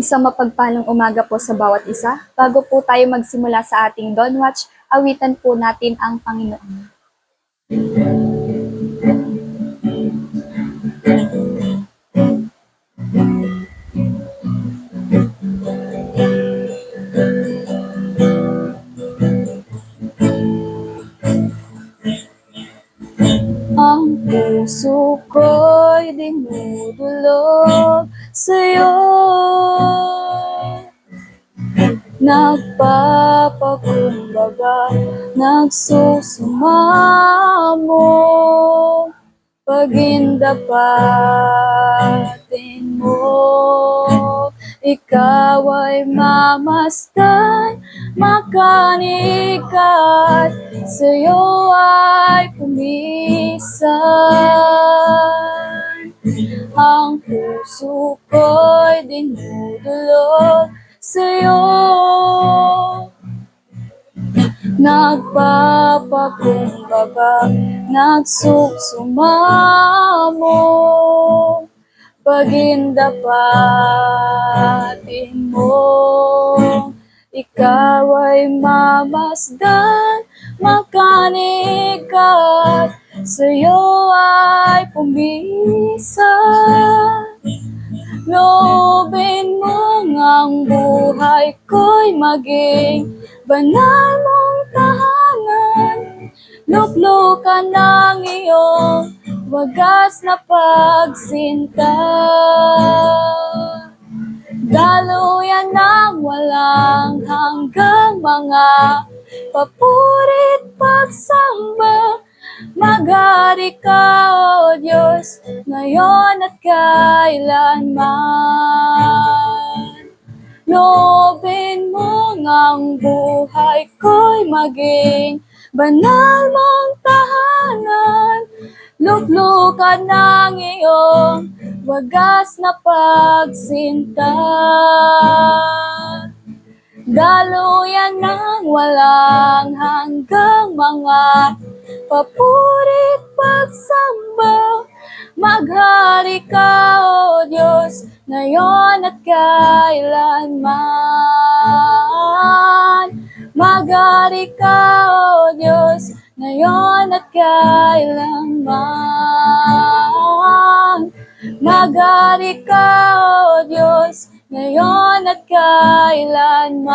Isang mapagpalang umaga po sa bawat isa. Bago po tayo magsimula sa ating Dawn Watch, awitan po natin ang Panginoon. Ang puso ko'y dinudulog sa'yo, nagpapakumbaba, nagsusumamo, pagindapatin mo. Ikaw ay mamasdan, makanikat, sa'yo ay pumisan. Ang puso ko'y dinudulog sa'yo, nagpapakumbaba, nagsusumamo, pagindapatin mo. Ikaw ay mamasdan, makanikat, sa'yo ay pumisan. Loobin mo ngang buhay ko'y maging banal mong tahanan. Luklukan ng iyong wagas na pagsinta. Daluyan ng walang hanggang mga papurit pagsamba. Maghari ka, O Diyos, ngayon at kailanman. Loobin mo ngang buhay ko'y maging banal mong tahanan. Luklukan ng iyong wagas na pagsinta. Daluyan ng walang hanggang mga papurit pagsamba. Maghari ka, O Diyos, ngayon at kailanman. Maghari ka, O Diyos, ngayon at kailanman. Maghari ka, O Diyos, ngayon at kailanman.